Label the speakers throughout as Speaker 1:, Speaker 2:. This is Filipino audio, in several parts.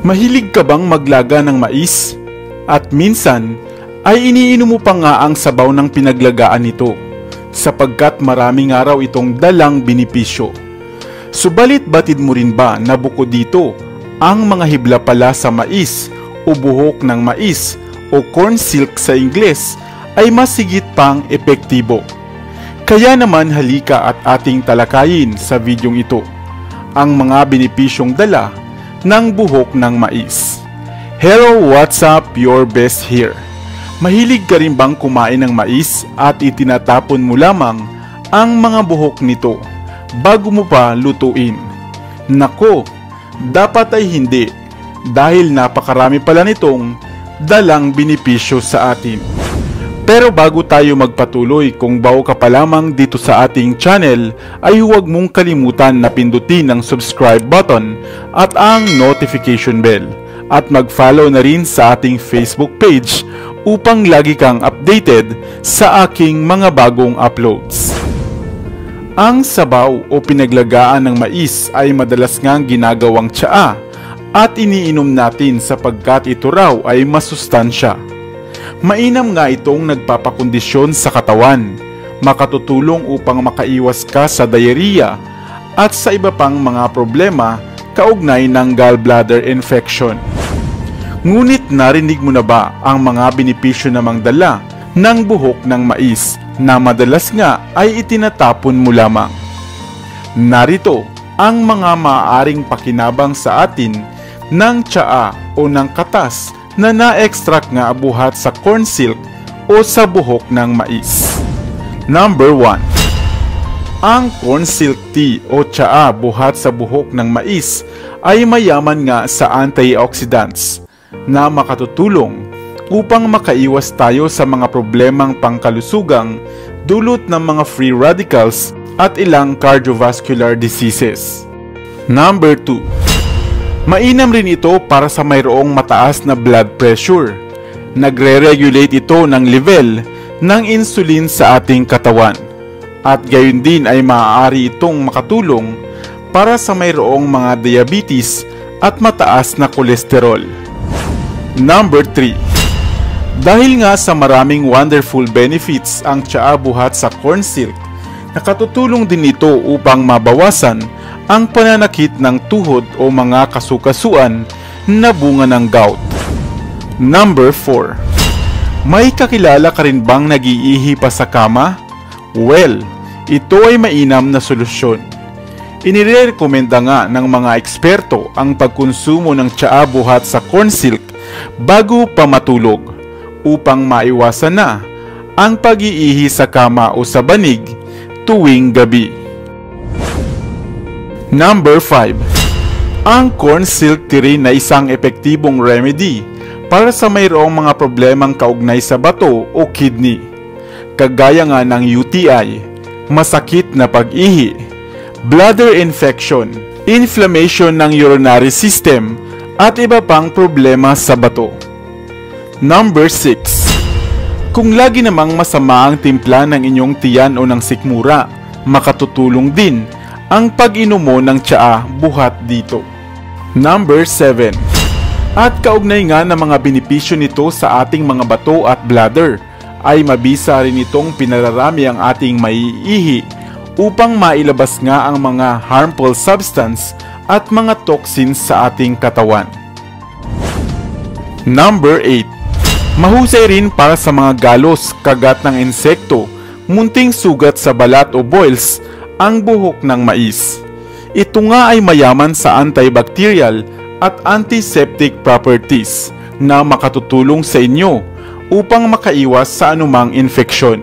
Speaker 1: Mahilig ka bang maglaga ng mais? At minsan ay iniinom mo pa nga ang sabaw ng pinaglagaan nito, sapagkat maraming araw itong dalang benepisyo. Subalit batid mo rin ba na bukod dito, ang mga hibla pala sa mais o buhok ng mais o corn silk sa Ingles ay mas higit pang epektibo? Kaya naman halika at ating talakayin sa videong ito ang mga benepisyong dala ng buhok ng mais. Hello, what's up? Your best here. Mahilig ka rin bang kumain ng mais at itinatapon mo lamang ang mga buhok nito bago mo pa lutuin? Nako, dapat ay hindi, dahil napakarami pala nitong dalang benepisyo sa atin. Pero bago tayo magpatuloy, kung bago ka pa lamang dito sa ating channel, ay huwag mong kalimutan na pindutin ang subscribe button at ang notification bell. At mag-follow na rin sa ating Facebook page upang lagi kang updated sa aking mga bagong uploads. Ang sabaw o pinaglagaan ng mais ay madalas ngang ginagawang tsaa at iniinom natin sapagkat ito raw ay masustansya. Mainam nga itong nagpapakondisyon sa katawan, makatutulong upang makaiwas ka sa diarrhea at sa iba pang mga problema kaugnay ng gallbladder infection. Ngunit narinig mo na ba ang mga benepisyo namang dala ng buhok ng mais na madalas nga ay itinatapon mo lamang? Narito ang mga maaaring pakinabang sa atin ng tsaa o ng katas na na-extract nga buhat sa corn silk o sa buhok ng mais. Number 1. Ang corn silk tea o tsaa buhat sa buhok ng mais ay mayaman nga sa antioxidants na makatutulong upang makaiwas tayo sa mga problemang pangkalusugang dulot ng mga free radicals at ilang cardiovascular diseases. Number 2. Mainam rin ito para sa mayroong mataas na blood pressure. Nagre-regulate ito ng level ng insulin sa ating katawan. At gayon din ay maaari itong makatulong para sa mayroong mga diabetes at mataas na kolesterol. Number 3. Dahil nga sa maraming wonderful benefits ang tsaa buhat sa corn silk, nakatutulong din ito upang mabawasan ang pananakit ng tuhod o mga kasukasuan na bunga ng gout. Number 4. May kakilala ka rin bang nag-iihi pa sa kama? Well, ito ay mainam na solusyon. Inirekomenda nga ng mga eksperto ang pagkonsumo ng tsaa buhat sa corn silk bago pa matulog upang maiwasan na ang pag-iihi sa kama o sa banig tuwing gabi. Number 5. Ang corn silk tea rin na isang epektibong remedy para sa mayroong mga problemang kaugnay sa bato o kidney, kagaya nga ng UTI, masakit na pag-ihi, bladder infection, inflammation ng urinary system, at iba pang problema sa bato. Number 6. Kung lagi namang masama ang timpla ng inyong tiyan o ng sikmura, makatutulong din ang pag-inom mo ng tsaa buhat dito. Number 7. At kaugnay nga ng mga benepisyo nito sa ating mga bato at bladder, ay mabisa rin itong pinararami ang ating maiihi upang mailabas nga ang mga harmful substance at mga toxins sa ating katawan. Number 8. Mahusay rin para sa mga galos, kagat ng insekto, munting sugat sa balat o boils, ang buhok ng mais. Ito nga ay mayaman sa antibacterial at antiseptic properties na makatutulong sa inyo upang makaiwas sa anumang infeksyon.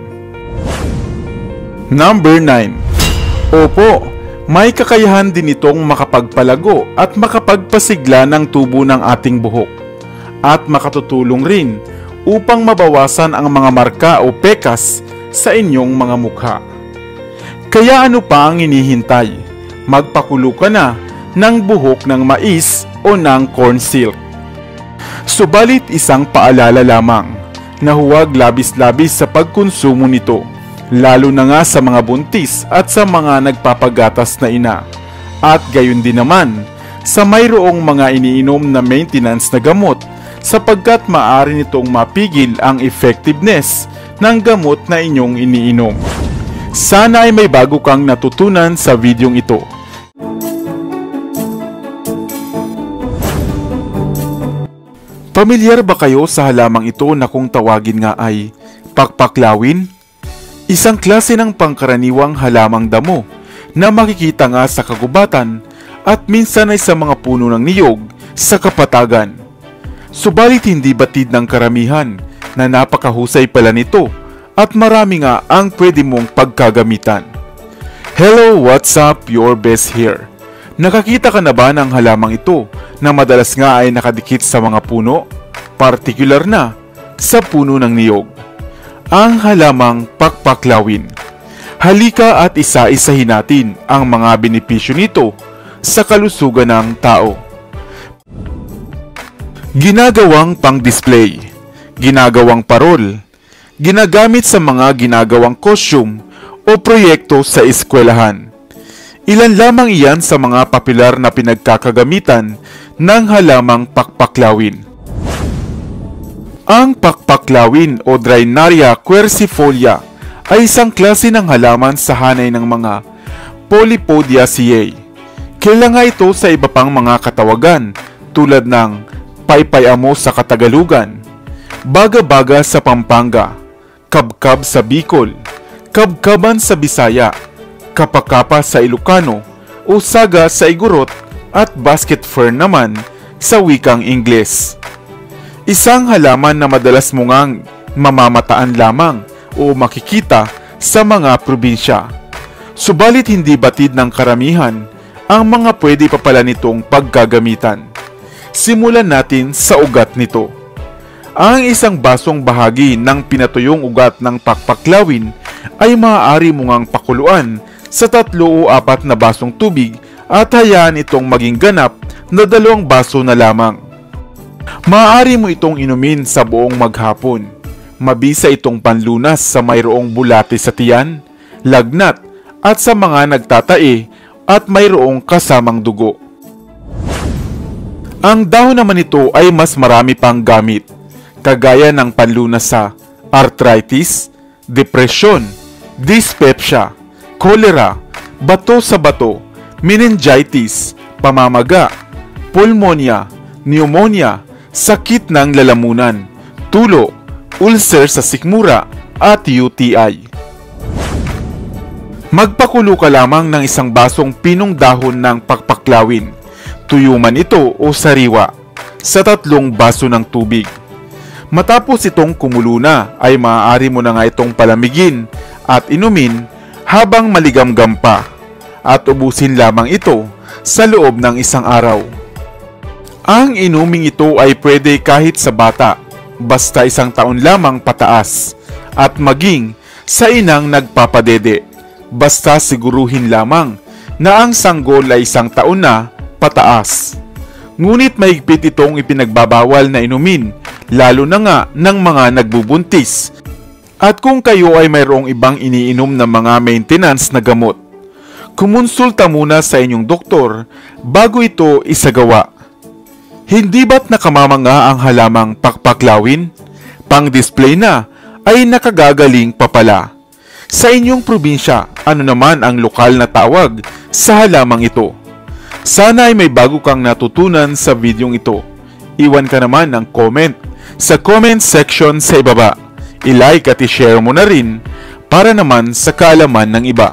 Speaker 1: Number 9. Opo, may kakayahan din itong makapagpalago at makapagpasigla ng tubo ng ating buhok at makatutulong rin upang mabawasan ang mga marka o pekas sa inyong mga mukha. Kaya ano pa ang hinihintay? Magpakulo ka na ng buhok ng mais o ng corn silk. Subalit isang paalala lamang na huwag labis-labis sa pagkonsumo nito, lalo na nga sa mga buntis at sa mga nagpapagatas na ina. At gayon din naman sa mayroong mga iniinom na maintenance na gamot sapagkat maaari nitong mapigil ang effectiveness ng gamot na inyong iniinom. Sana ay may bago kang natutunan sa videong ito. Pamilyar ba kayo sa halamang ito na kung tawagin nga ay pakpaklawin? Isang klase ng pangkaraniwang halamang damo na makikita nga sa kagubatan at minsan ay sa mga puno ng niyog sa kapatagan. Subalit hindi batid ng karamihan na napakahusay pala nito at marami nga ang pwede mong pagkagamitan. Hello, what's up? Your best here. Nakakita ka na ba ng halamang ito na madalas nga ay nakadikit sa mga puno, partikular na sa puno ng niyog? Ang halamang pakpaklawin. Halika at isa-isahin natin ang mga benepisyo nito sa kalusugan ng tao. Ginagawang pang-display, ginagawang parol, ginagamit sa mga ginagawang costume o proyekto sa eskwelahan. Ilan lamang iyan sa mga popular na pinagkakagamitan ng halamang pakpaklawin. Ang pakpaklawin o Drinaria quercifolia ay isang klase ng halaman sa hanay ng mga Polypodiaceae. Kilala nga ito sa iba pang mga katawagan tulad ng paypayamo sa Katagalugan, baga-baga sa Pampanga, kabkab sa Bicol, kabkaban sa Bisaya, kapakapa sa Ilocano, o saga sa Igorot at basket fern naman sa wikang Ingles. Isang halaman na madalas mo ngang mamamataan lamang o makikita sa mga probinsya. Subalit hindi batid ng karamihan ang mga pwede pa pala nitong paggagamitan. Simulan natin sa ugat nito. Ang isang basong bahagi ng pinatuyong ugat ng pakpaklawin ay maaari mo ngang pakuluan sa 3 o 4 na basong tubig at hayaan itong maging ganap na 2 baso na lamang. Maaari mo itong inumin sa buong maghapon. Mabisa itong panlunas sa mayroong bulate sa tiyan, lagnat at sa mga nagtatae at mayroong kasamang dugo. Ang dahon naman nito ay mas marami pang gamit, kagaya ng panlunas sa arthritis, depresyon, dyspepsia, cholera, bato sa bato, meningitis, pamamaga, pulmonya, pneumonia, sakit ng lalamunan, tulo, ulcer sa sikmura at UTI. Magpakulo ka lamang ng isang basong pinong dahon ng pakpaklawin, tuyo man ito o sariwa, sa 3 baso ng tubig. Matapos itong kumulo na ay maaari mo na nga itong palamigin at inumin habang maligamgam pa at ubusin lamang ito sa loob ng 1 araw. Ang inuming ito ay pwede kahit sa bata, basta 1 taon lamang pataas, at maging sa inang nagpapadede, basta siguruhin lamang na ang sanggol ay 1 taon na pataas. Ngunit mahigpit itong ipinagbabawal na inumin, lalo na nga ng mga nagbubuntis. At kung kayo ay mayroong ibang iniinom na mga maintenance na gamot, kumonsulta muna sa inyong doktor bago ito isagawa. Hindi ba't nakamamanga ang halamang pakpaklawin? Pang-display na ay nakagagaling pa pala. Sa inyong probinsya, ano naman ang lokal na tawag sa halamang ito? Sana ay may bago kang natutunan sa videong ito. Iwan ka naman ng comment sa comment section sa ibaba. I-like at i-share mo na rin para naman sa kaalaman ng iba.